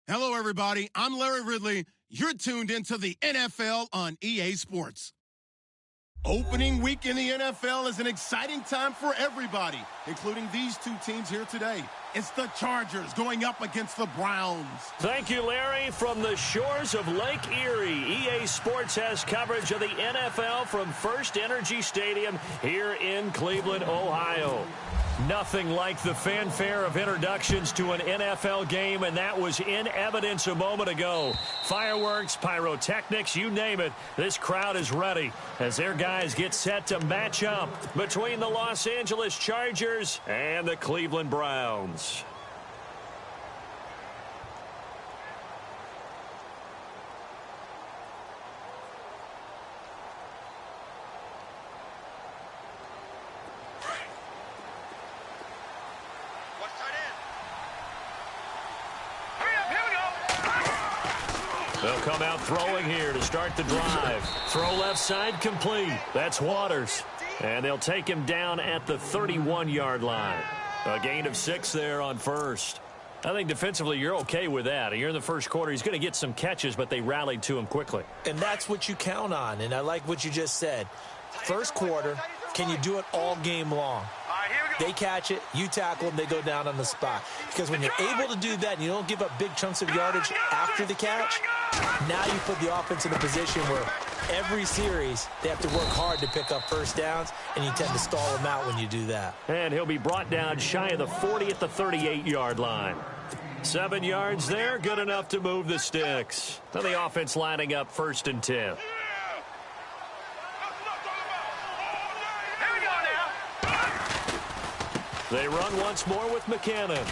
Hello, everybody. I'm Larry Ridley. You're tuned into the NFL on EA Sports. Opening week in the NFL is an exciting time for everybody, including these two teams here today. It's the Chargers going up against the Browns. Thank you, Larry. From the shores of Lake Erie, EA Sports has coverage of the NFL from First Energy Stadium here in Cleveland, Ohio. Nothing like the fanfare of introductions to an NFL game, and that was in evidence a moment ago. Fireworks, pyrotechnics, you name it. This crowd is ready as their guys get set to match up between the Los Angeles Chargers and the Cleveland Browns. They'll come out throwing here to start the drive. Throw left side complete. That's Waters. And they'll take him down at the 31-yard line. A gain of 6 there on first. I think defensively you're okay with that. You're in the first quarter. He's going to get some catches, but they rallied to him quickly. And that's what you count on, and I like what you just said. First quarter, can you do it all game long? They catch it, you tackle them, they go down on the spot. Because when you're able to do that and you don't give up big chunks of yardage after the catch, now you put the offense in a position where every series they have to work hard to pick up first downs, and you tend to stall them out when you do that. And he'll be brought down shy of the 40 at the 38-yard line. 7 yards there, good enough to move the sticks. Now the offense lining up 1st and 10. They run once more with McKinnon.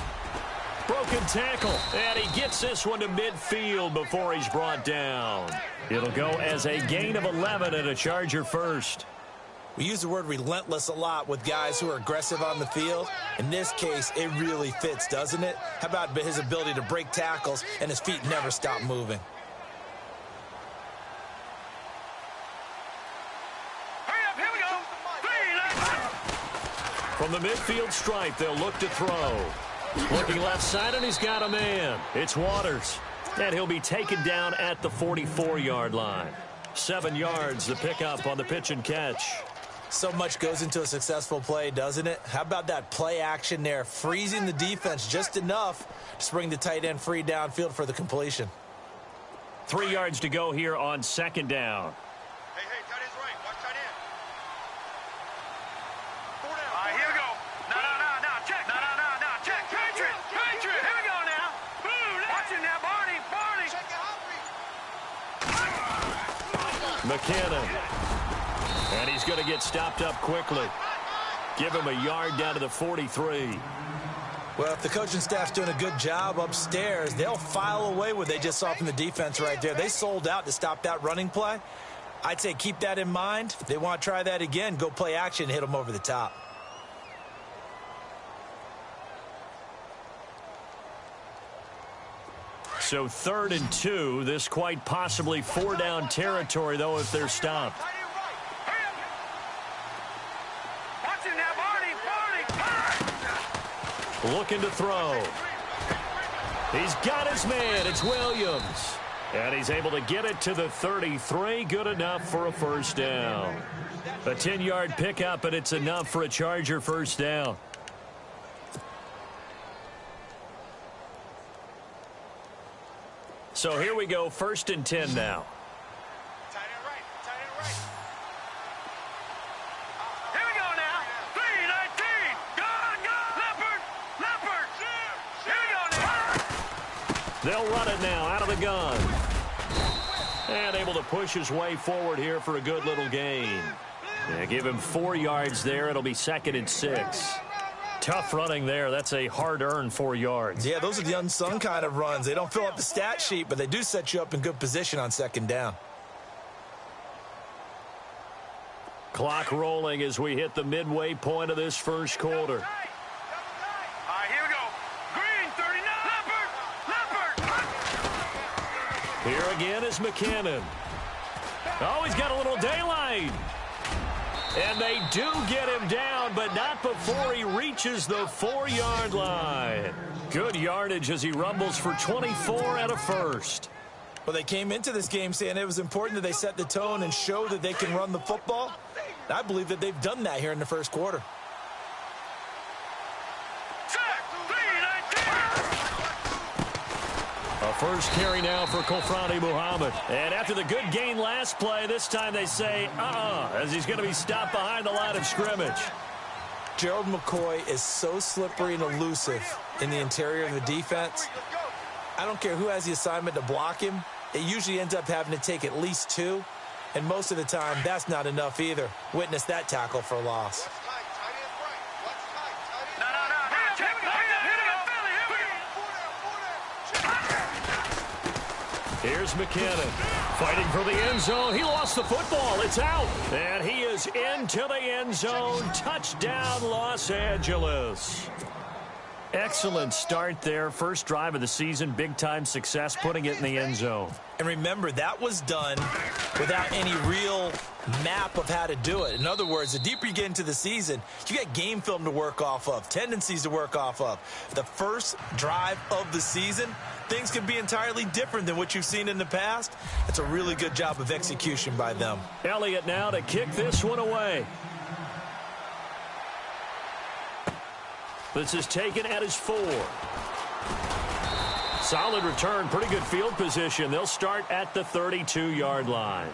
Broken tackle, and he gets this one to midfield before he's brought down. It'll go as a gain of 11 and a Charger first. We use the word relentless a lot with guys who are aggressive on the field. In this case, it really fits, doesn't it? How about his ability to break tackles and his feet never stop moving? From the midfield stripe, they'll look to throw. Looking left side, and he's got a man. It's Waters. And he'll be taken down at the 44-yard line. 7 yards to pick up on the pitch and catch. So much goes into a successful play, doesn't it? How about that play action there, freezing the defense just enough to bring the tight end free downfield for the completion. 3 yards to go here on 2nd down. McKinnon. And he's going to get stopped up quickly. Give him a yard down to the 43. Well, if the coaching staff's doing a good job upstairs, they'll file away what they just saw from the defense right there. They sold out to stop that running play. I'd say keep that in mind. If they want to try that again, go play action, hit them over the top. So 3rd and 2. This quite possibly 4-down territory, though, if they're stopped. Looking to throw. He's got his man. It's Williams. And he's able to get it to the 33. Good enough for a first down. A 10-yard pickup, and it's enough for a Charger first down. So here we go, 1st and 10 now. Here we go now. 3-19. Go, Leopard. Here we go now. They'll run it now out of the gun. And able to push his way forward here for a good little gain. Yeah, give him 4 yards there. It'll be 2nd and 6. Tough running there. That's a hard-earned 4 yards. Yeah, those are the unsung kind of runs. They don't fill up the stat sheet, but they do set you up in good position on 2nd down. Clock rolling as we hit the midway point of this first quarter. All right, here we go. Green, 39. Leopard. Here again is McKinnon. Oh, he's got a little daylight. And they do get him down, but not before he reaches the 4-yard line. Good yardage as he rumbles for 24 and a first. Well, they came into this game saying it was important that they set the tone and show that they can run the football. I believe that they've done that here in the first quarter. A first carry now for Kofrani Muhammad. And after the good gain last play, this time they say, as he's going to be stopped behind the line of scrimmage. Gerald McCoy is so slippery and elusive in the interior of the defense. I don't care who has the assignment to block him. It usually ends up having to take at least 2. And most of the time, that's not enough either. Witness that tackle for loss. Here's McKinnon fighting for the end zone. He lost the football. It's out. And he is into the end zone. Touchdown, Los Angeles. Excellent start there. First drive of the season. Big-time success putting it in the end zone. And remember, that was done without any real map of how to do it. In other words, the deeper you get into the season, you got game film to work off of, tendencies to work off of. The first drive of the season, things can be entirely different than what you've seen in the past. It's a really good job of execution by them. Elliott now to kick this one away. This is taken at his 4. Solid return, pretty good field position. They'll start at the 32-yard line.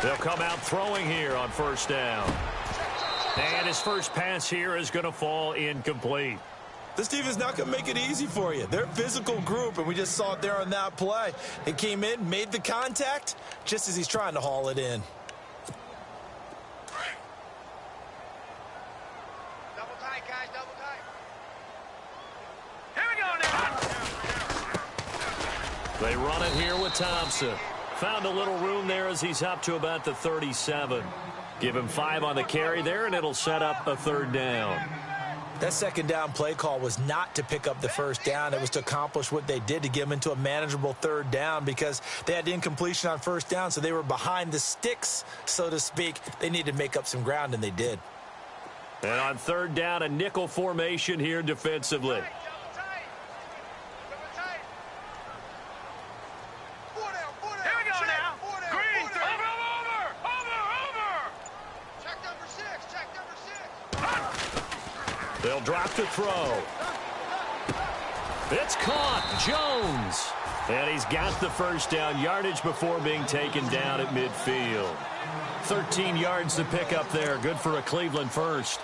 They'll come out throwing here on first down. And his first pass here is going to fall incomplete. This team is not going to make it easy for you. They're a physical group, and we just saw it there on that play. They came in, made the contact, just as he's trying to haul it in. Double tight, guys, double tight. Here we go now. They run it here with Thompson. Found a little room there as he's up to about the 37. Give him 5 on the carry there, and it'll set up a 3rd down. That second down play call was not to pick up the first down. It was to accomplish what they did to get them into a manageable 3rd down because they had incompletion on first down, so they were behind the sticks, so to speak. They needed to make up some ground, and they did. And on 3rd down, a nickel formation here defensively. They'll drop to throw. It's caught. Jones. And he's got the first down yardage before being taken down at midfield. 13 yards to pick up there. Good for a Cleveland first.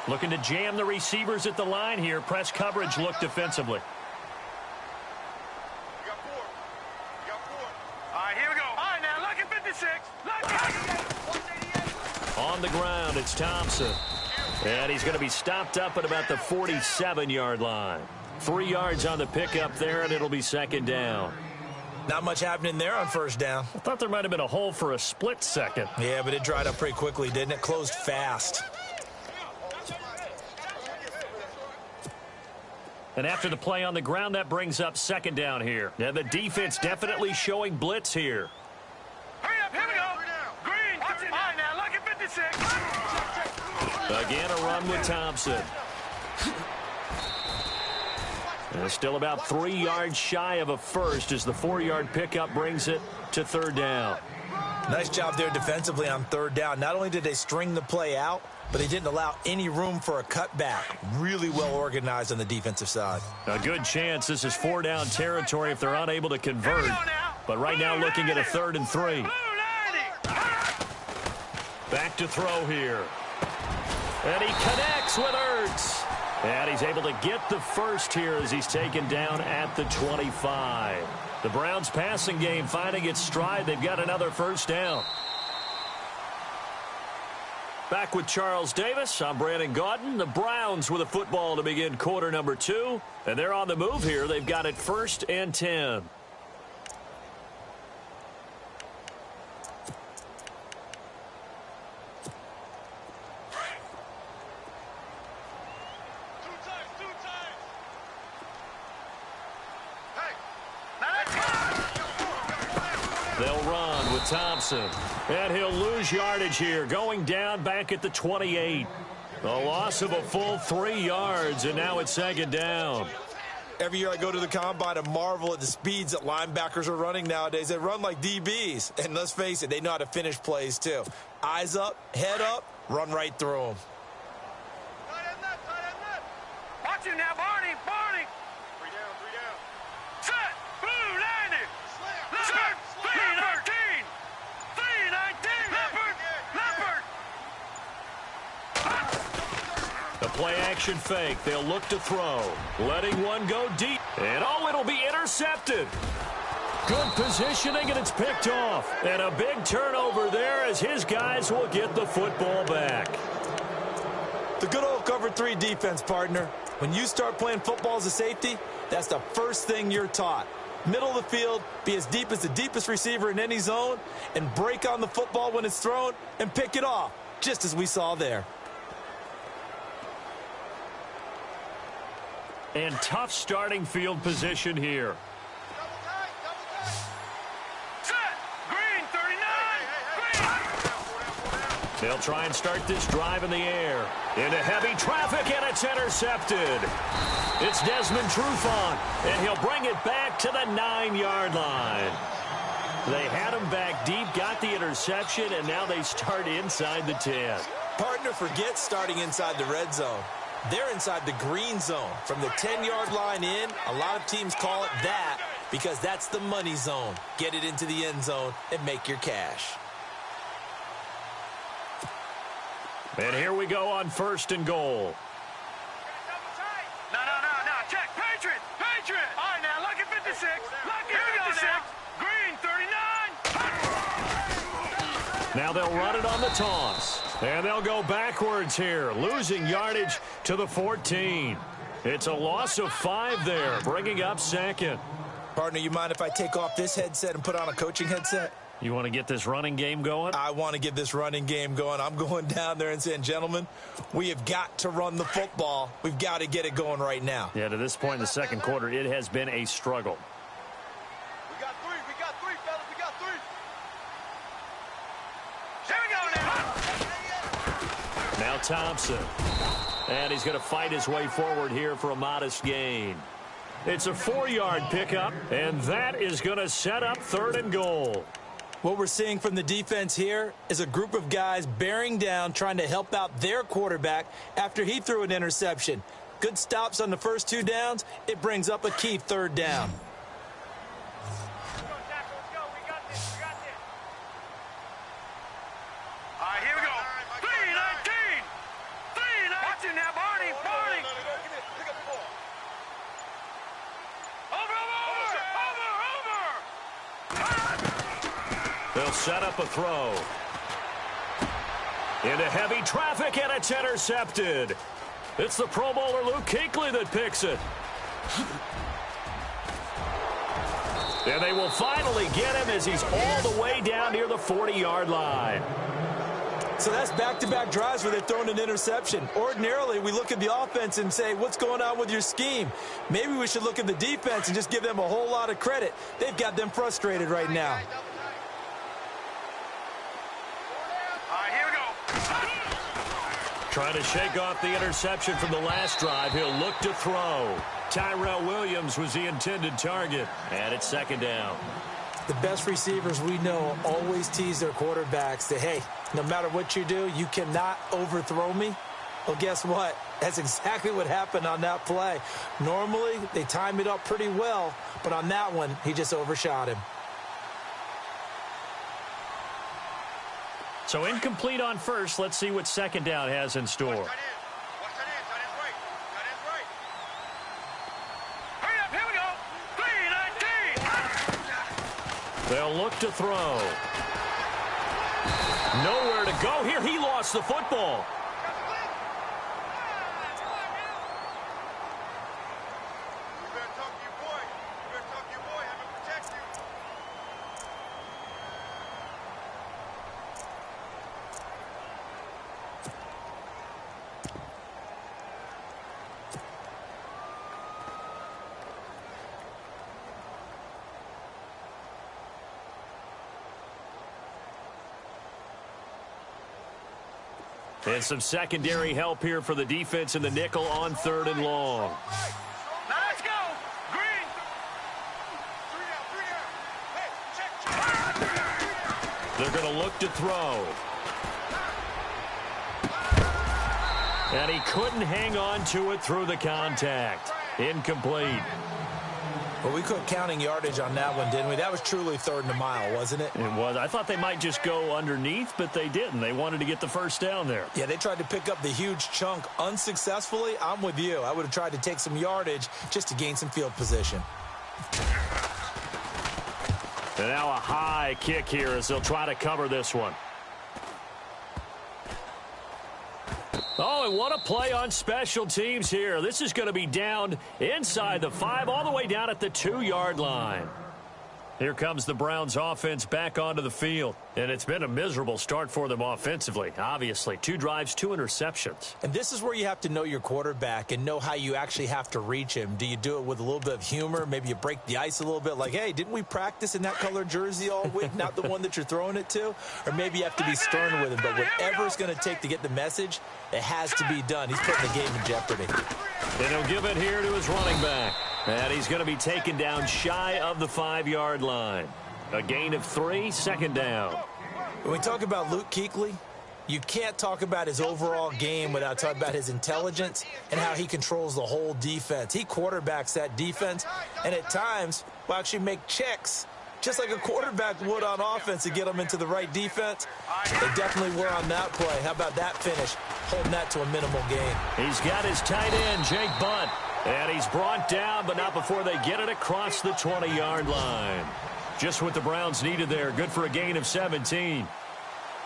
Looking to jam the receivers at the line here. Press coverage look defensively. On the ground, it's Thompson. And he's going to be stopped up at about the 47-yard line. 3 yards on the pickup there, and it'll be 2nd down. Not much happening there on first down. I thought there might have been a hole for a split second. Yeah, but it dried up pretty quickly, didn't it? Closed fast. And after the play on the ground, that brings up 2nd down here. Now the defense definitely showing blitz here. Again, a run with Thompson. And still about 3 yards shy of a first as the 4-yard pickup brings it to 3rd down. Nice job there defensively on 3rd down. Not only did they string the play out, but they didn't allow any room for a cutback. Really well organized on the defensive side. A good chance this is 4-down territory if they're unable to convert. But right now looking at a 3rd and 3. Back to throw here. And he connects with Ertz. And he's able to get the first here as he's taken down at the 25. The Browns passing game finding its stride. They've got another first down. Back with Charles Davis. I'm Brandon Gaudin. The Browns with a football to begin quarter number 2. And they're on the move here. They've got it 1st and 10. They'll run with Thompson. And he'll lose yardage here, going down back at the 28. A loss of a full 3 yards, and now it's 2nd down. Every year I go to the combine and marvel at the speeds that linebackers are running nowadays. They run like DBs. And let's face it, they know how to finish plays too. Eyes up, head up, run right through them. Watch him now, Barney. 3 down. Set. Boom, landed. Leopard. 3-13. 3-19. Leopard. The play-action fake. They'll look to throw. Letting one go deep. And, it'll be intercepted. Good positioning, and it's picked off. And a big turnover there as his guys will get the football back. The good old cover 3 defense, partner. When you start playing football as a safety, that's the first thing you're taught. Middle of the field, be as deep as the deepest receiver in any zone, and break on the football when it's thrown and pick it off, just as we saw there. And tough starting field position here. Set. Green, 39. They'll try and start this drive in the air. Into heavy traffic, and it's intercepted. It's Desmond Trufant, and he'll bring it back to the 9-yard line. They had him back deep, got the interception, and now they start inside the 10. Partner, forget starting inside the red zone. They're inside the green zone. From the 10-yard line in, a lot of teams call it that because that's the money zone. Get it into the end zone and make your cash. And here we go on 1st and goal. No. Check. Patriot. All right, now, look at 56. Look at 56. Green, 39. Now they'll run it on the toss. And they'll go backwards here, losing yardage to the 14. It's a loss of 5 there, bringing up 2nd. Partner, you mind if I take off this headset and put on a coaching headset? You want to get this running game going? I want to get this running game going. I'm going down there and saying, gentlemen, we have got to run the football. We've got to get it going right now. Yeah, to this point in the 2nd quarter, it has been a struggle. We got three, fellas. We got 3. Here we go now. Now Thompson. And he's going to fight his way forward here for a modest gain. It's a 4-yard pickup, and that is going to set up 3rd and goal. What we're seeing from the defense here is a group of guys bearing down, trying to help out their quarterback after he threw an interception. Good stops on the first 2 downs. It brings up a key 3rd down. All right, here we go. 3-19. Watch him now, Barney. Pick up the ball. Over. They'll set up a throw. Into heavy traffic, and it's intercepted. It's the Pro Bowler Luke Kuechly that picks it. And they will finally get him as he's all the way down near the 40-yard line. So that's back-to-back drives where they're throwing an interception. Ordinarily, we look at the offense and say, what's going on with your scheme? Maybe we should look at the defense and just give them a whole lot of credit. They've got them frustrated right now. All right, here we go. Trying to shake off the interception from the last drive. He'll look to throw. Tyrell Williams was the intended target. And it's 2nd down. The best receivers we know always tease their quarterbacks that, hey, no matter what you do, you cannot overthrow me. Well, guess what? That's exactly what happened on that play. Normally, they time it up pretty well, but on that one, he just overshot him. So incomplete on first. Let's see what 2nd down has in store. Watch that end. Tight end's right. Hurry up, here we go. 3-19. They'll look to throw. Nowhere to go here. He lost the football. And some secondary help here for the defense in the nickel on 3rd and long. Now let's go. Green. 3 out. Hey, check. They're going to look to throw. And he couldn't hang on to it through the contact. Incomplete. Well, we quit counting yardage on that one, didn't we? That was truly 3rd and a mile, wasn't it? It was. I thought they might just go underneath, but they didn't. They wanted to get the first down there. Yeah, they tried to pick up the huge chunk unsuccessfully. I'm with you. I would have tried to take some yardage just to gain some field position. And now a high kick here as they'll try to cover this one. Oh, and what a play on special teams here. This is going to be down inside the 5, all the way down at the 2-yard line. Here comes the Browns offense back onto the field. And it's been a miserable start for them offensively, obviously. 2 drives, 2 interceptions. And this is where you have to know your quarterback and know how you actually have to reach him. Do you do it with a little bit of humor? Maybe you break the ice a little bit like, hey, didn't we practice in that color jersey all week? Not the one that you're throwing it to? Or maybe you have to be stern with him. But whatever it's going to take to get the message, it has to be done. He's putting the game in jeopardy. And he'll give it here to his running back. And he's going to be taken down shy of the 5-yard line. A gain of 3, 2nd down. When we talk about Luke Kuechly, you can't talk about his overall game without talking about his intelligence and how he controls the whole defense. He quarterbacks that defense, and at times will actually make checks, just like a quarterback would on offense to get them into the right defense. They definitely were on that play. How about that finish, holding that to a minimal gain? He's got his tight end, Jake Bunt. And he's brought down, but not before they get it across the 20-yard line. Just what the Browns needed there. Good for a gain of 17.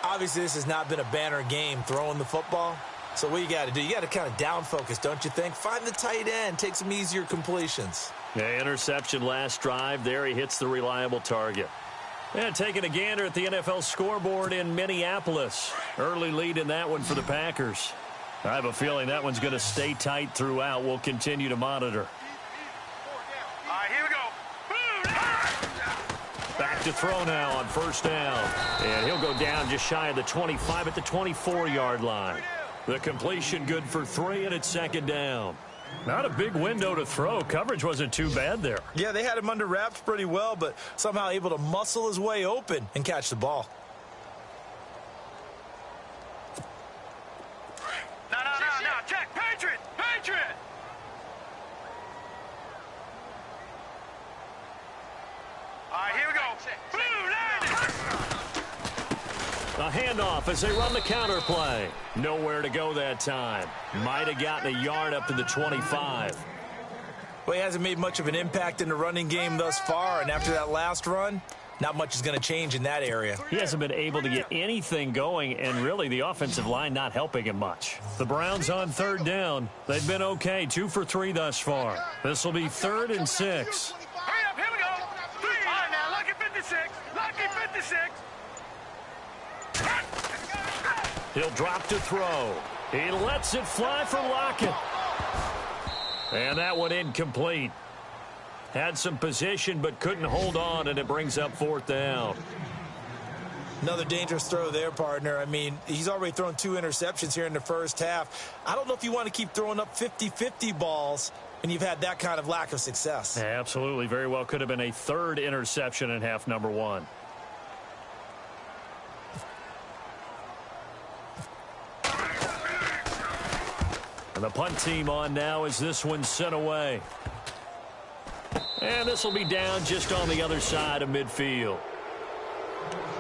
Obviously, this has not been a banner game throwing the football. So what you got to do, you got to kind of down focus, don't you think? Find the tight end. Take some easier completions. Yeah, interception last drive. There he hits the reliable target. And taking a gander at the NFL scoreboard in Minneapolis. Early lead in that one for the Packers. I have a feeling that one's going to stay tight throughout. We'll continue to monitor. All right, here we go. Back to throw now on 1st down. And he'll go down just shy of the 25 at the 24-yard line. The completion good for 3, and it's 2nd down. Not a big window to throw. Coverage wasn't too bad there. Yeah, they had him under wraps pretty well, but somehow able to muscle his way open and catch the ball. No, check. Patriot. All right, here we go. A handoff as they run the counter play. Nowhere to go that time. Might have gotten a yard up to the 25. Well, he hasn't made much of an impact in the running game thus far, and after that last run, not much is going to change in that area. He hasn't been able to get anything going, and really the offensive line not helping him much. The Browns on 3rd down. They've been okay, 2 for 3 thus far. This will be 3rd and 6. Hurry up, here we go. 3. All right, now, lucky 56. Lucky 56. He'll drop to throw. He lets it fly for Lockett. And that one incomplete. Had some position but couldn't hold on, and it brings up 4th down. Another dangerous throw there, partner. I mean, he's already thrown 2 interceptions here in the first half. I don't know if you want to keep throwing up 50-50 balls when you've had that kind of lack of success. Yeah, absolutely. Very well could have been a 3rd interception in half number 1. And the punt team on now as this one's sent away. And this will be down just on the other side of midfield.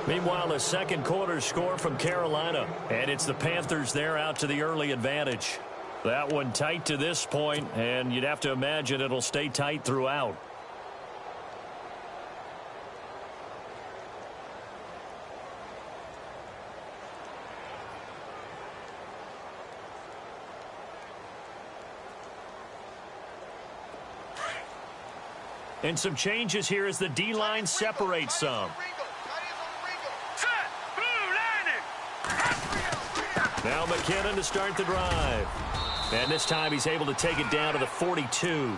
Meanwhile, a 2nd quarter score from Carolina. And it's the Panthers there out to the early advantage. That one tight to this point, and you'd have to imagine it'll stay tight throughout. And some changes here as the D-line separates some. Now McKinnon to start the drive. And this time he's able to take it down to the 42.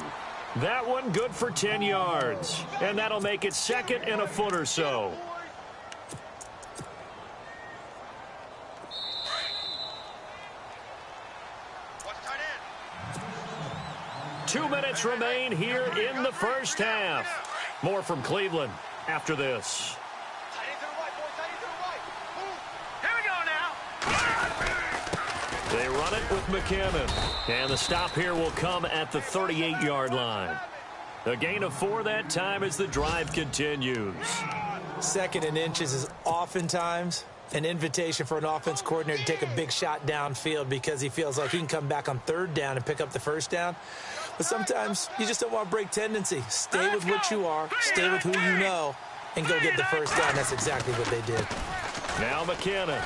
That one good for 10 yards. And that'll make it second and a foot or so. Two minutes remain here in the first half. More from Cleveland after this. They run it with McKinnon. And the stop here will come at the 38-yard line. A gain of 4 that time as the drive continues. Second and inches is oftentimes an invitation for an offense coordinator to take a big shot downfield because he feels like he can come back on third down and pick up the first down. But sometimes you just don't want to break tendency. Stay with what you are, stay with who you know, and go get the first down. That's exactly what they did. Now McKinnon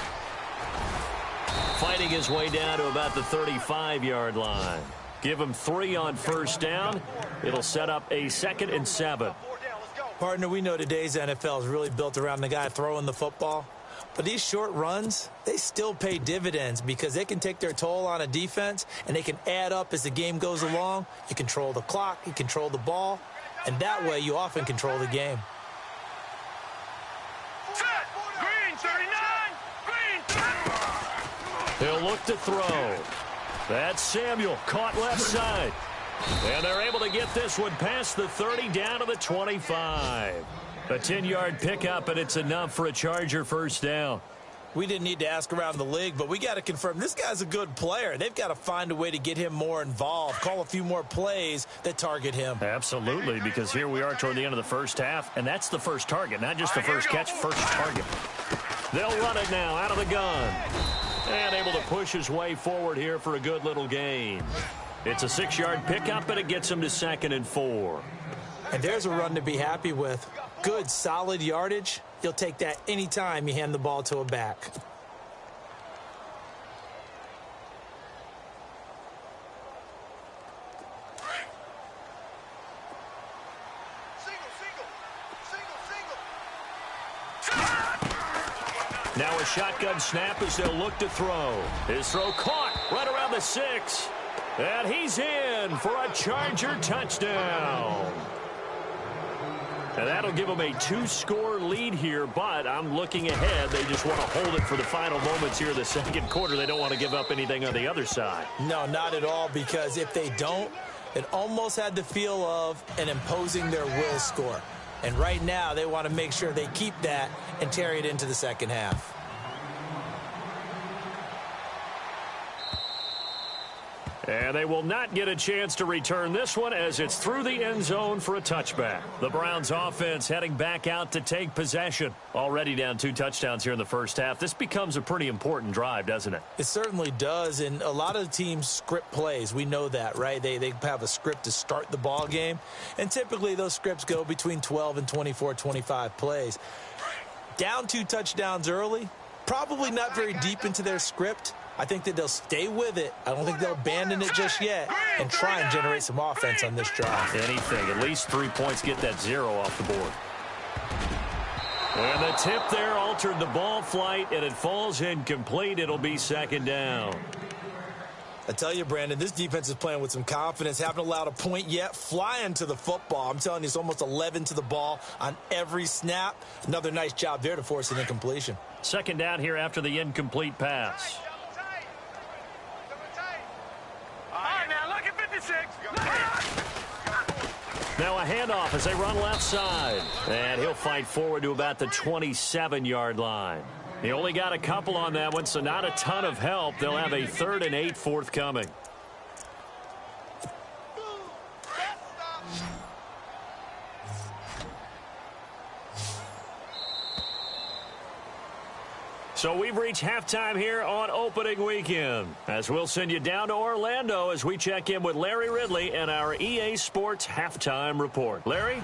fighting his way down to about the 35-yard line. Give him 3 on first down. It'll set up a 2nd and 7. Partner, we know today's NFL is really built around the guy throwing the football. But these short runs, they still pay dividends because they can take their toll on a defense and they can add up as the game goes along. You control the clock, you control the ball, and that way you often control the game. Green 39, green 30. He'll look to throw. That's Samuel, caught left side. And they're able to get this one past the 30 down to the 25. A 10-yard pickup, and it's enough for a Charger first down. We didn't need to ask around the league, but we got to confirm this guy's a good player. They've got to find a way to get him more involved, call a few more plays that target him. Absolutely, because here we are toward the end of the first half, and that's the first target, not just the first catch, first target. They'll run it now out of the gun. And able to push his way forward here for a good little gain. It's a 6-yard pickup, and it gets him to 2nd and 4. And there's a run to be happy with. Good, solid yardage. You'll take that anytime you hand the ball to a back. Now a shotgun snap as they'll look to throw. His throw caught right around the 6. And he's in for a Charger touchdown. And that'll give them a 2-score lead here, but I'm looking ahead. They just want to hold it for the final moments here of the second quarter. They don't want to give up anything on the other side. No, not at all, because if they don't, it almost had the feel of an imposing their will score. And right now, they want to make sure they keep that and carry it into the second half. And they will not get a chance to return this one as it's through the end zone for a touchback. The Browns offense heading back out to take possession. Already down 2 touchdowns here in the first half. This becomes a pretty important drive, doesn't it? It certainly does, and a lot of teams script plays. We know that, right? They have a script to start the ball game, and typically those scripts go between 12 and 24, 25 plays. Down 2 touchdowns early, probably not very deep into their script. I think that they'll stay with it. I don't think they'll abandon it just yet and try and generate some offense on this drive. Anything. At least 3 points, get that 0 off the board. And the tip there altered the ball flight, and it falls incomplete. It'll be 2nd down. I tell you, Brandon, this defense is playing with some confidence. Haven't allowed a point yet. Flying to the football. I'm telling you, it's almost 11 to the ball on every snap. Another nice job there to force an incompletion. 2nd down here after the incomplete pass. Now a handoff as they run left side. And he'll fight forward to about the 27-yard line. He only got a couple on that one, so not a ton of help. They'll have a 3rd and 8 forthcoming. So we've reached halftime here on opening weekend, as we'll send you down to Orlando as we check in with Larry Ridley and our EA Sports halftime report. Larry?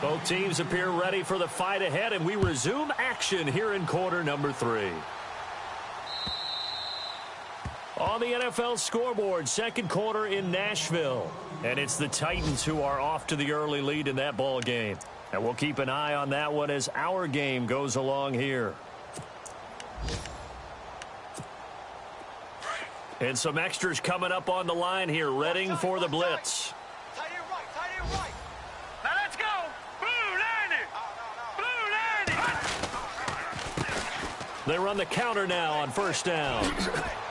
Both teams appear ready for the fight ahead, and we resume action here in quarter number 3. On the NFL scoreboard, second quarter in Nashville. And it's the Titans who are off to the early lead in that ball game. And we'll keep an eye on that one as our game goes along here. And some extras coming up on the line here, readying for the blitz. Tight end right. Now let's go. Blue landing. Blue landing. They run the counter now on first down.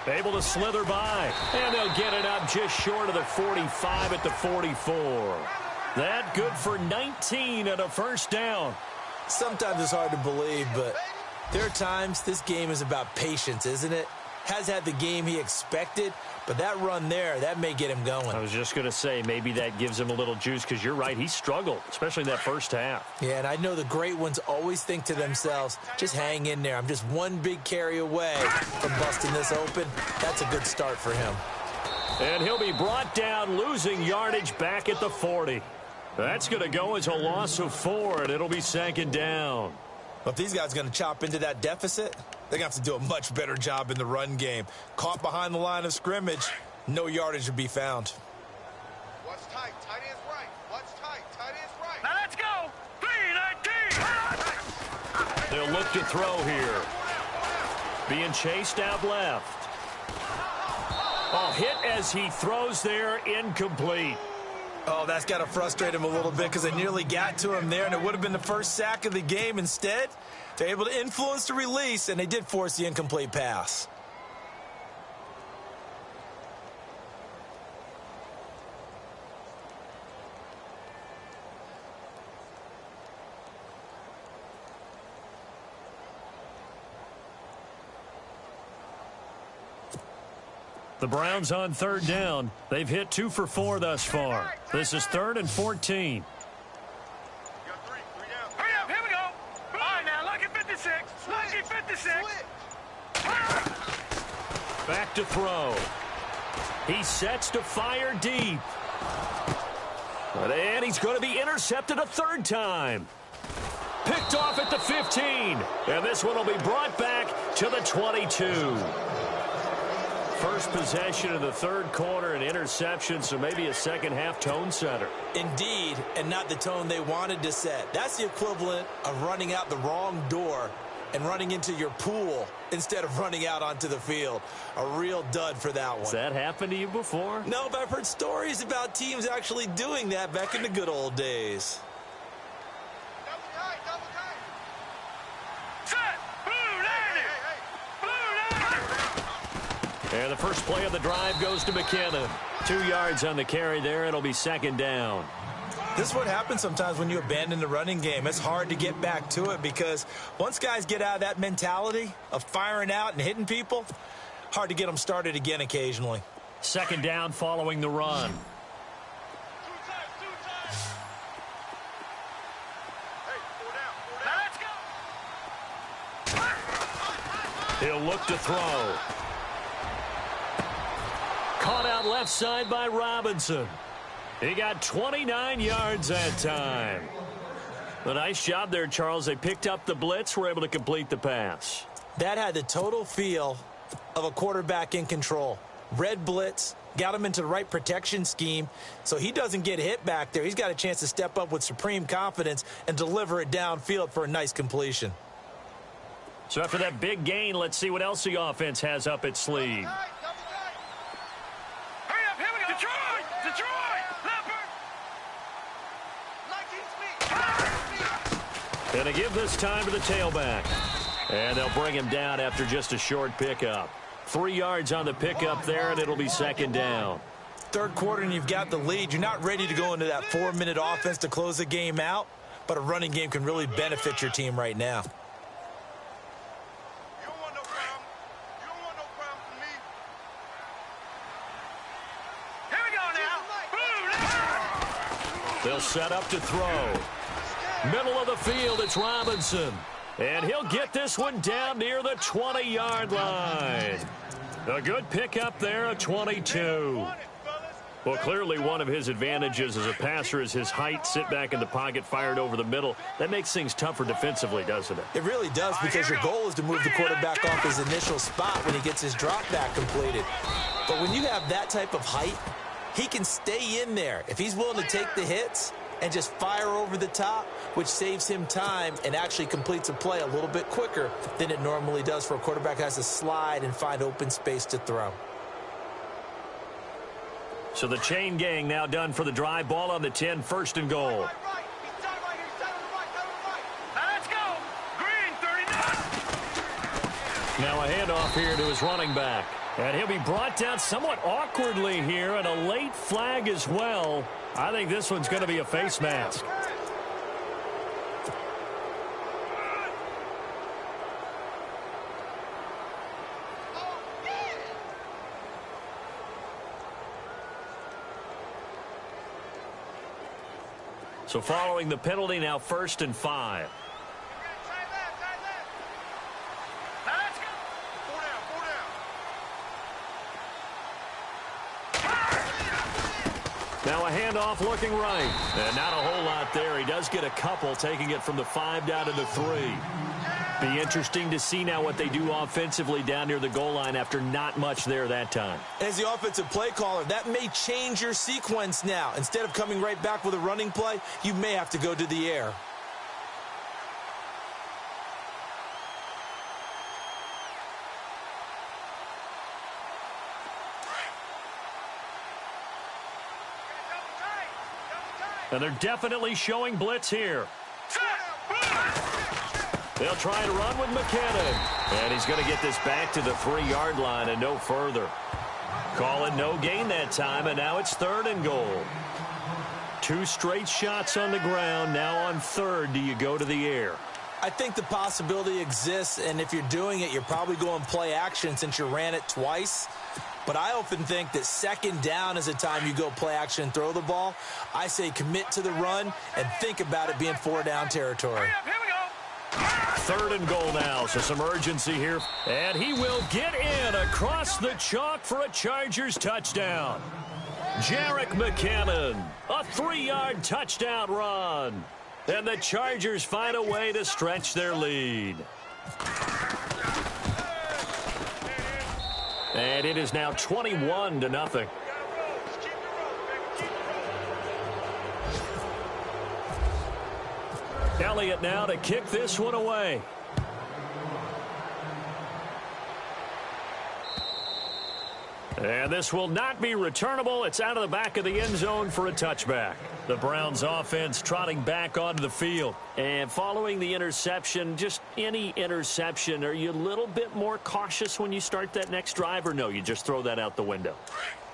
Able to slither by. And they'll get it up just short of the 45 at the 44. That good for 19 and a first down. Sometimes it's hard to believe, but there are times this game is about patience, isn't it? Has had the game he expected, but that run there, that may get him going. I was just going to say, maybe that gives him a little juice, because you're right, he struggled, especially in that first half. Yeah, and I know the great ones always think to themselves, just hang in there. I'm just one big carry away from busting this open. That's a good start for him. And he'll be brought down, losing yardage back at the 40. That's going to go as a loss of 4, and it'll be second down. Well, if these guys are going to chop into that deficit, they're going to have to do a much better job in the run game. Caught behind the line of scrimmage, no yardage to be found. What's tight? Tight end's right. What's tight? Tight end's right. Now let's go. 3-19. They'll look to throw here. Being chased out left. Oh, hit as he throws there, incomplete. Oh, that's got to frustrate him a little bit because they nearly got to him there, and it would have been the first sack of the game. Instead, they're able to influence the release, and they did force the incomplete pass. The Browns on third down. They've hit 2 for 4 thus far. This is 3rd and 14. Hurry up, here we go. All right, now, lucky 56. Lucky 56. Back to throw. He sets to fire deep. And he's going to be intercepted a third time. Picked off at the 15. And this one will be brought back to the 22. First possession of the third quarter, an interception, so maybe a second-half tone setter. Indeed, and not the tone they wanted to set. That's the equivalent of running out the wrong door and running into your pool instead of running out onto the field. A real dud for that one. Has that happened to you before? No, but I've heard stories about teams actually doing that back in the good old days. And the first play of the drive goes to McKinnon. 2 yards on the carry there. It'll be second down. This is what happens sometimes when you abandon the running game. It's hard to get back to it because once guys get out of that mentality of firing out and hitting people, hard to get them started again occasionally. Second down following the run. He'll look to throw. Caught out left side by Robinson. He got 29 yards that time. A nice job there, Charles. They picked up the blitz, were able to complete the pass. That had the total feel of a quarterback in control. Red blitz, got him into the right protection scheme, so he doesn't get hit back there. He's got a chance to step up with supreme confidence and deliver it downfield for a nice completion. So after that big gain, let's see what else the offense has up its sleeve. And they give this time to the tailback. And they'll bring him down after just a short pickup. 3 yards on the pickup there, and it'll be second down. Third quarter, and you've got the lead. You're not ready to go into that 4-minute offense to close the game out, but a running game can really benefit your team right now. You don't want no problem. You don't want no problem from me. Here we go now. They'll set up to throw. Middle of the field, it's Robinson. And he'll get this one down near the 20-yard line. A good pickup there, a 22. Well, clearly one of his advantages as a passer is his height. Sit back in the pocket, fired over the middle. That makes things tougher defensively, doesn't it? It really does, because your goal is to move the quarterback off his initial spot when he gets his drop back completed. But when you have that type of height, he can stay in there if he's willing to take the hits and just fire over the top, which saves him time and actually completes a play a little bit quicker than it normally does for a quarterback who has to slide and find open space to throw. So the chain gang now done for the drive. Ball on the 10, first and goal. Now a handoff here to his running back. And he'll be brought down somewhat awkwardly here, and a late flag as well. I think this one's going to be a face mask. So following the penalty, now 1st and 5. Now a handoff looking right. And not a whole lot there. He does get a couple, taking it from the 5 down to the 3. Be interesting to see now what they do offensively down near the goal line after not much there that time. As the offensive play caller, that may change your sequence now. Instead of coming right back with a running play, you may have to go to the air. And they're definitely showing blitz here. They'll try to run with McKinnon. And he's going to get this back to the 3-yard line and no further. Call it no gain that time, and now it's 3rd and goal. 2 straight shots on the ground. Now on 3rd, do you go to the air? I think the possibility exists, and if you're doing it, you're probably going play action since you ran it twice. But I often think that 2nd down is the time you go play action and throw the ball. I say commit to the run and think about it being 4-down territory. 3rd and goal now, so some urgency here. And he will get in across the chalk for a Chargers touchdown. Jerick McKinnon, a 3-yard touchdown run. And the Chargers find a way to stretch their lead. And it is now 21-0. Elliott now to kick this one away. And this will not be returnable. It's out of the back of the end zone for a touchback. The Browns offense trotting back onto the field. And following the interception, just any interception, are you a little bit more cautious when you start that next drive, or no, you just throw that out the window?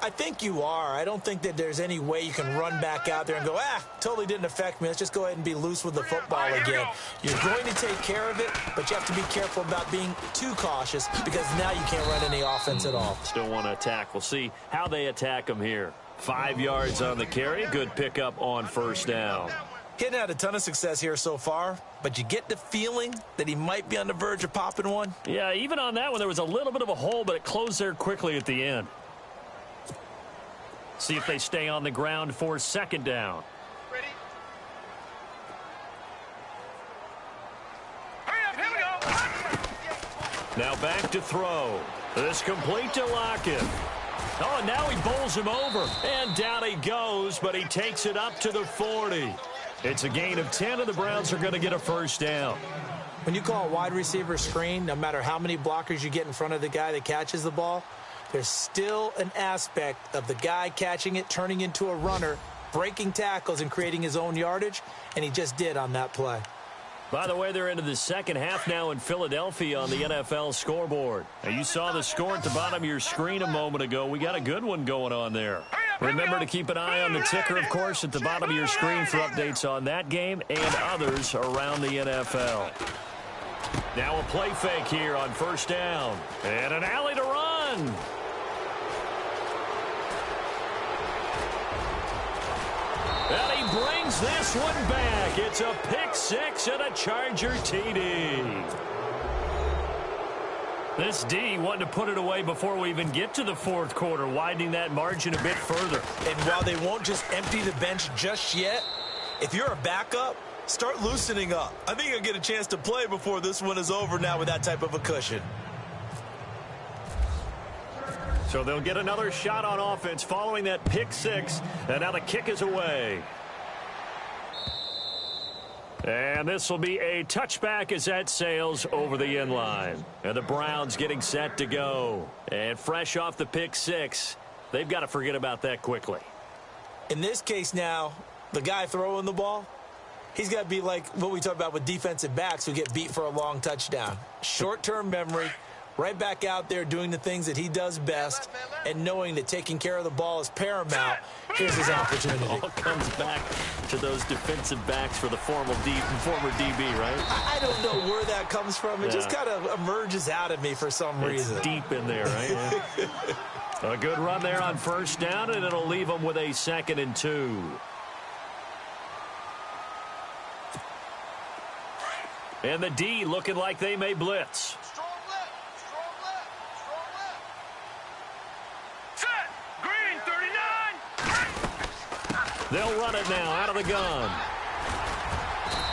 I think you are. I don't think that there's any way you can run back out there and go, totally didn't affect me. Let's just go ahead and be loose with the football again. You're going to take care of it, but you have to be careful about being too cautious because now you can't run any offense at all. Still want to attack. We'll see how they attack them here. 5 yards on the carry. Good pickup on 1st down. He hadn't had a ton of success here so far, but you get the feeling that he might be on the verge of popping one. Yeah, even on that one, there was a little bit of a hole, but it closed there quickly at the end. See if they stay on the ground for 2nd down. Ready? Hurry up, here we go. Now back to throw. This complete to Lockett. Oh, and now he bowls him over. And down he goes, but he takes it up to the 40. It's a gain of 10, and the Browns are going to get a 1st down. When you call a wide receiver screen, no matter how many blockers you get in front of the guy that catches the ball, there's still an aspect of the guy catching it, turning into a runner, breaking tackles and creating his own yardage, and he just did on that play. By the way, they're into the 2nd half now in Philadelphia on the NFL scoreboard. Now, you saw the score at the bottom of your screen a moment ago. We got a good one going on there. Remember to keep an eye on the ticker, of course, at the bottom of your screen for updates on that game and others around the NFL. Now a play fake here on 1st down. And an alley to run. And he brings this one back. It's a pick 6 and a Charger TD. This D wanting to put it away before we even get to the fourth quarter, widening that margin a bit further. And while they won't just empty the bench just yet, if you're a backup, start loosening up. I think you'll get a chance to play before this one is over now with that type of a cushion. So they'll get another shot on offense following that pick six, and now the kick is away. And this will be a touchback as that sails over the end line. And the Browns getting set to go. And fresh off the pick six, they've got to forget about that quickly. In this case now, the guy throwing the ball, he's got to be like what we talk about with defensive backs who get beat for a long touchdown. Short-term memory, right back out there doing the things that he does best, and knowing that taking care of the ball is paramount. Here's his opportunity. It all comes back to those defensive backs for the former DB, right? I don't know where that comes from. It just kind of emerges out of me for some reason. It's deep in there, right? Yeah. A good run there on first down, and it'll leave them with a 2nd and 2. And the D looking like they may blitz. Strong left. Strong left. Strong left. Set. Green, 39. They'll run it now out of the gun.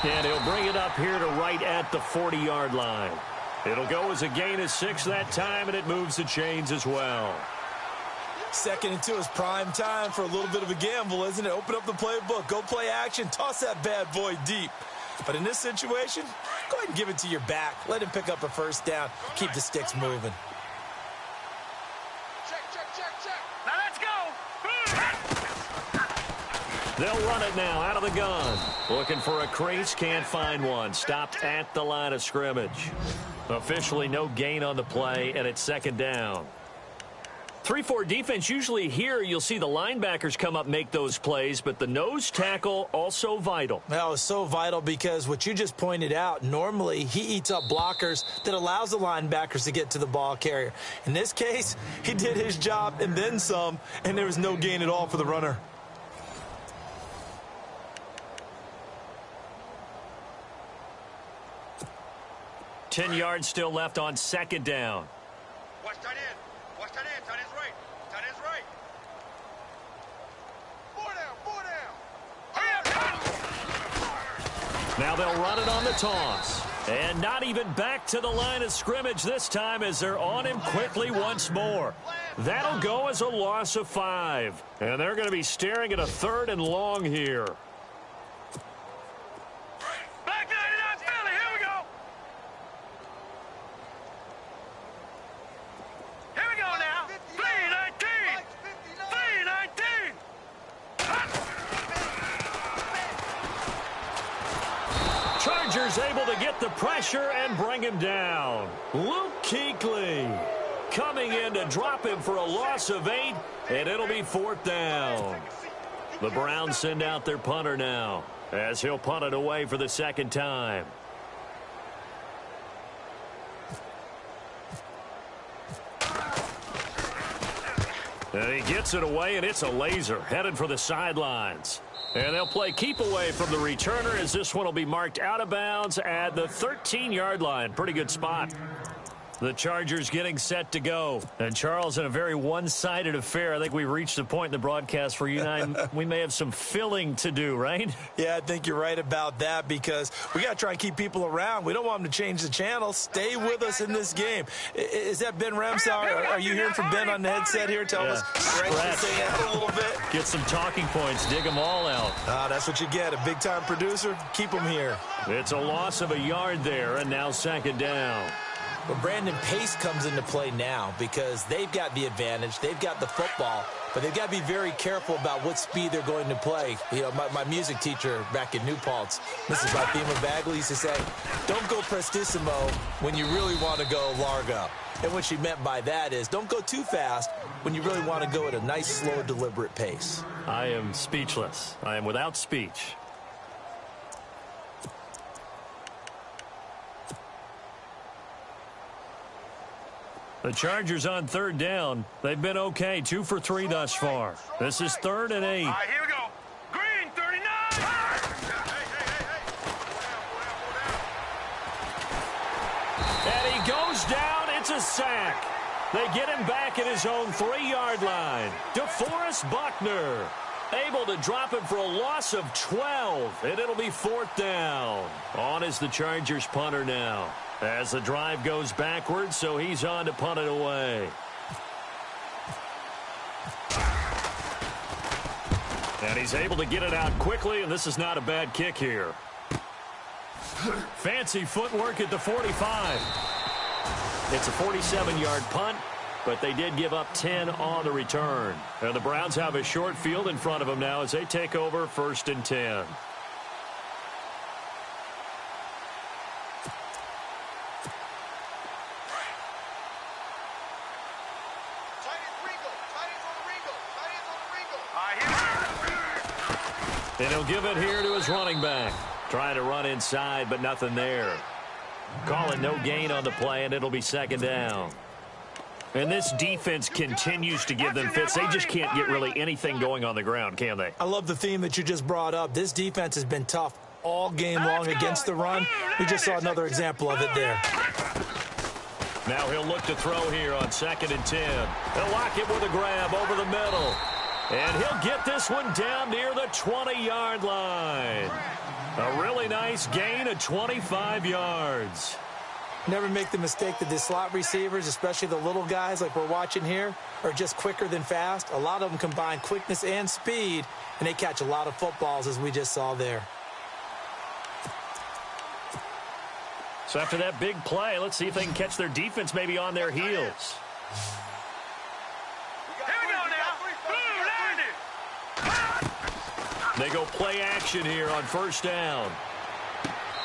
And he'll bring it up here to right at the 40-yard line. It'll go as a gain of 6 that time, and it moves the chains as well. 2nd and 2 is prime time for a little bit of a gamble, isn't it? Open up the playbook. Go play action. Toss that bad boy deep. But in this situation, go ahead and give it to your back. Let him pick up a first down. Keep the sticks moving. Check. Now let's go. They'll run it now out of the gun. Looking for a crease, can't find one. Stopped at the line of scrimmage. Officially no gain on the play, and it's 2nd down. 3-4 defense, usually here you'll see the linebackers come up, make those plays, but the nose tackle also vital. That was so vital because what you just pointed out, normally he eats up blockers that allows the linebackers to get to the ball carrier. In this case, he did his job and then some, and there was no gain at all for the runner. Ten yards still left on 2nd down. Watch tight end. Watch tight end. Tight end's right. Tight end's right. 4 down. Now they'll run it on the toss. And not even back to the line of scrimmage this time as they're on him quickly once more. That'll go as a loss of 5. And they're going to be staring at a 3rd and long here. Back 99 Philly. Here we go. Here we go now. 319. 319. Chargers able to get the pressure and bring him down. Luke Kuechly coming in to drop him for a loss of 8, and it'll be 4th down. The Browns send out their punter now as he'll punt it away for the 2nd time. And he gets it away, and it's a laser headed for the sidelines. And they'll play keep away from the returner as this one will be marked out of bounds at the 13-yard line. Pretty good spot. The Chargers getting set to go. And, Charles, in a very one-sided affair, I think we've reached the point in the broadcast where you and I, we may have some filling to do, right? Yeah, I think you're right about that because we got to try and keep people around. We don't want them to change the channel. Stay with us in this game. Is that Ben Ramsauer? Are you hearing from Ben on the headset here? Tell us. Stretch this thing out a little bit. Get some talking points. Dig them all out. That's what you get. A big-time producer. Keep them here. It's a loss of a yard there, and now 2nd down. But Brandon, pace comes into play now because they've got the advantage. They've got the football, but they've got to be very careful about what speed they're going to play. You know, my music teacher back in New Paltz, Mrs. Bathema Bagley, used to say, don't go prestissimo when you really want to go largo. And what she meant by that is don't go too fast when you really want to go at a nice, slow, deliberate pace. I am speechless. I am without speech. The Chargers on 3rd down. They've been okay. 2 for 3 thus far. This is 3rd and 8. All right, here we go. Green, 39. And he goes down That's a sack. They get him back at his own 3-yard line. DeForest Buckner able to drop him for a loss of 12, and it'll be 4th down. On is the Chargers punter now, as the drive goes backwards, so he's on to punt it away. And he's able to get it out quickly, and this is not a bad kick here. Fancy footwork at the 45. It's a 47-yard punt, but they did give up 10 on the return. And the Browns have a short field in front of them now as they take over 1st and 10. And he'll give it here to his running back. Trying to run inside, but nothing there. Call it no gain on the play, and it'll be 2nd down. And this defense continues to give them fits. They just can't get really anything going on the ground, can they? I love the theme that you just brought up. This defense has been tough all game long against the run. We just saw another example of it there. Now he'll look to throw here on 2nd and 10. They'll lock it with a grab over the middle. And he'll get this one down near the 20-yard line. A really nice gain of 25 yards. Never make the mistake that the slot receivers, especially the little guys like we're watching here, are just quicker than fast. A lot of them combine quickness and speed, and they catch a lot of footballs, as we just saw there. So after that big play, let's see if they can catch their defense maybe on their heels. They go play action here on 1st down.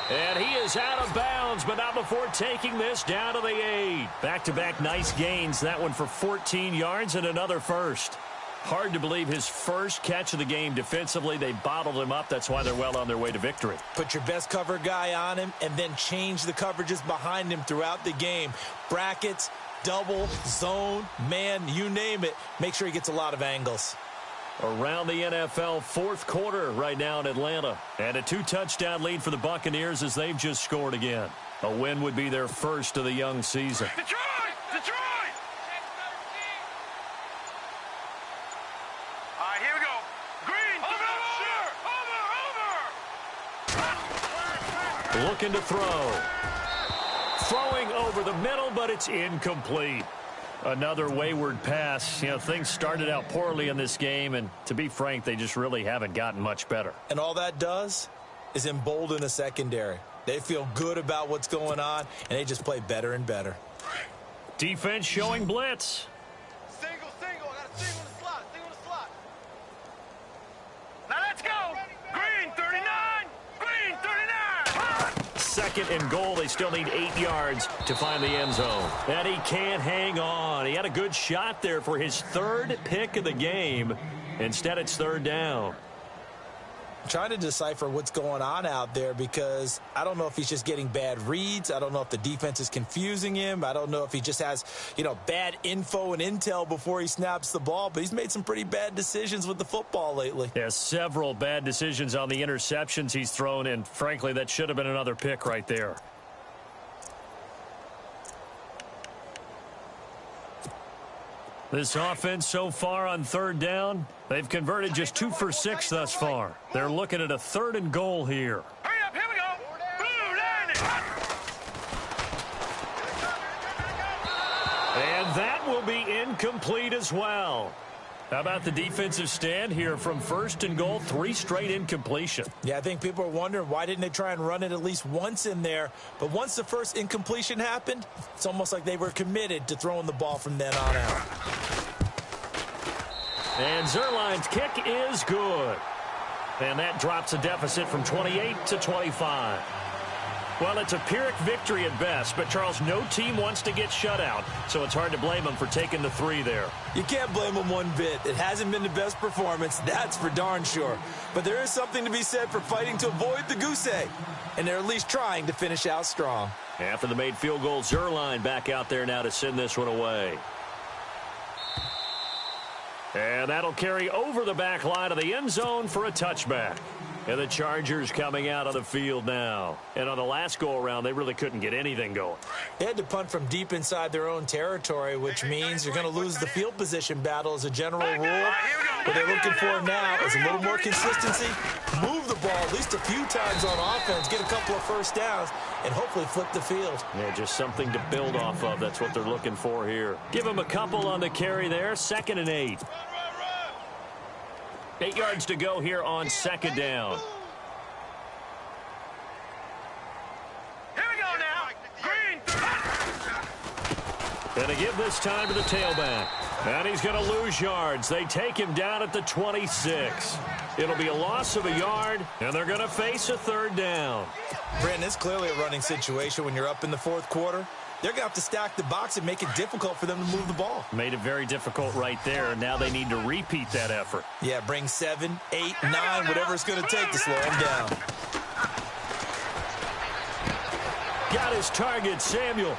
And he is out of bounds, but not before taking this down to the 8. Back-to-back nice gains. That one for 14 yards and another first. Hard to believe his first catch of the game defensively. They bottled him up. That's why they're well on their way to victory. Put your best cover guy on him and then change the coverages behind him throughout the game. Brackets, double, zone, man, you name it. Make sure he gets a lot of angles. Around the NFL, 4th quarter right now in Atlanta. And a 2-touchdown lead for the Buccaneers as they've just scored again. A win would be their first of the young season. Detroit! Detroit! All right, here we go. Green, over! Looking to throw. Throwing over the middle, but it's incomplete. Another wayward pass. You know, things started out poorly in this game, and to be frank, they just really haven't gotten much better. And all that does is embolden the secondary. They feel good about what's going on, and they just play better and better. Defense showing blitz. Single. I got a single in the slot. Now let's go. Green, 39. Green, 39. 2nd and goal. They still need 8 yards to find the end zone. And he can't hang on. He had a good shot there for his 3rd pick of the game. Instead, it's 3rd down. I'm trying to decipher what's going on out there because I don't know if he's just getting bad reads. I don't know if the defense is confusing him. I don't know if he just has, bad info and intel before he snaps the ball. But he's made some pretty bad decisions with the football lately. Yeah, several bad decisions on the interceptions he's thrown, and frankly, that should have been another pick right there. This offense so far on 3rd down, they've converted just 2 for 6 thus far. They're looking at a 3rd and goal here. Hurry up, here we go. Blue landing. And that will be incomplete as well. How about the defensive stand here from 1st and goal, 3 straight incompletion. Yeah, I think people are wondering why didn't they try and run it at least once in there. But once the first incompletion happened, it's almost like they were committed to throwing the ball from then on out. And Zerline's kick is good. And that drops a deficit from 28 to 25. Well, it's a Pyrrhic victory at best, but, Charles, no team wants to get shut out, so it's hard to blame them for taking the 3 there. You can't blame them one bit. It hasn't been the best performance, that's for darn sure. But there is something to be said for fighting to avoid the goose egg, and they're at least trying to finish out strong. After the made field goal, Zerline back out there now to send this one away. And that'll carry over the back line of the end zone for a touchback. And the Chargers coming out on the field now. And on the last go-around, they really couldn't get anything going. They had to punt from deep inside their own territory, which means you're going to lose the field position battle as a general rule. What they're looking for now is a little more consistency, move the ball at least a few times on offense, get a couple of first downs, and hopefully flip the field. Yeah, just something to build off of. That's what they're looking for here. Give them a couple on the carry there. 2nd and 8. 8 yards to go here on 2nd down. Here we go now. Green. And to give this time to the tailback. And he's going to lose yards. They take him down at the 26. It'll be a loss of a yard, and they're going to face a 3rd down. Brandon, it's clearly a running situation when you're up in the 4th quarter. They're going to have to stack the box and make it difficult for them to move the ball. Made it very difficult right there. Now they need to repeat that effort. Yeah, bring 7, 8, 9, whatever it's going to take to slow them down. Got his target, Samuel.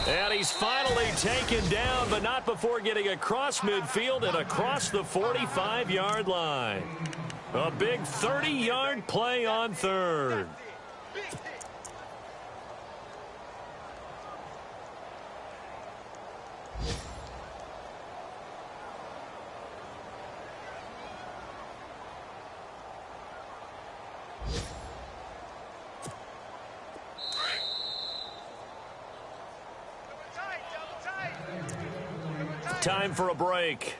And he's finally taken down, but not before getting across midfield and across the 45-yard line. A big 30-yard play on 3rd. Time for a break.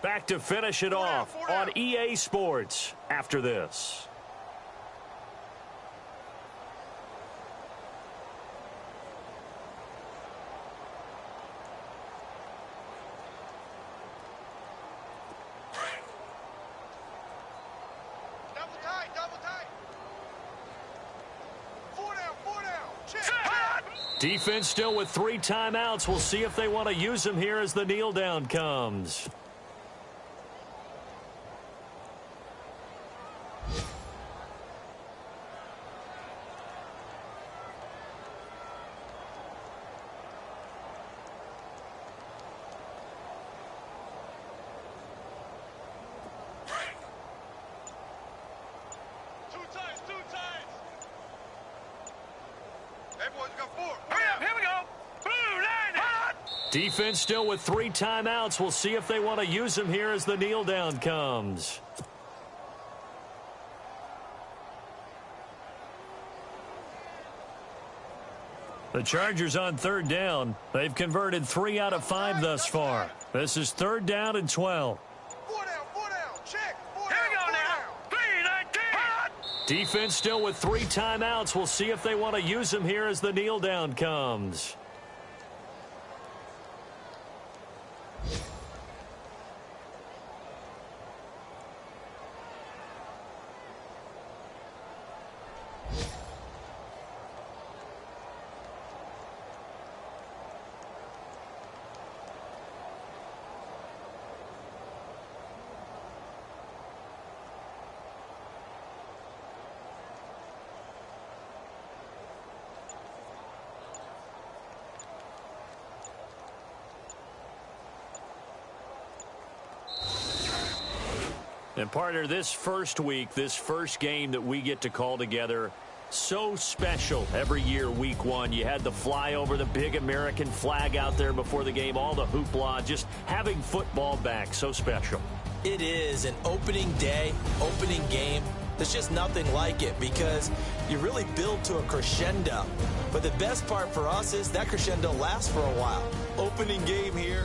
Back to finish it off on EA Sports after this. Double tight. 4 down. Check. Defense still with 3 timeouts. We'll see if they want to use them here as the kneel down comes. Two times. Everyone's got 4. Here we go. Blue line. Hot. Defense still with 3 timeouts. We'll see if they want to use them here as the kneel down comes. The Chargers on 3rd down. They've converted 3 out of 5 thus far. This is 3rd down and 12. 4 down. Check. Here we go now. 3-19. Hot. Defense still with 3 timeouts. We'll see if they want to use them here as the kneel down comes. And partner, this first week, this first game that we get to call together, so special every year, week 1. You had the flyover, the big American flag out there before the game, all the hoopla, just having football back, so special. It is an opening day, opening game. There's just nothing like it because you really build to a crescendo. But the best part for us is that crescendo lasts for a while. Opening game here,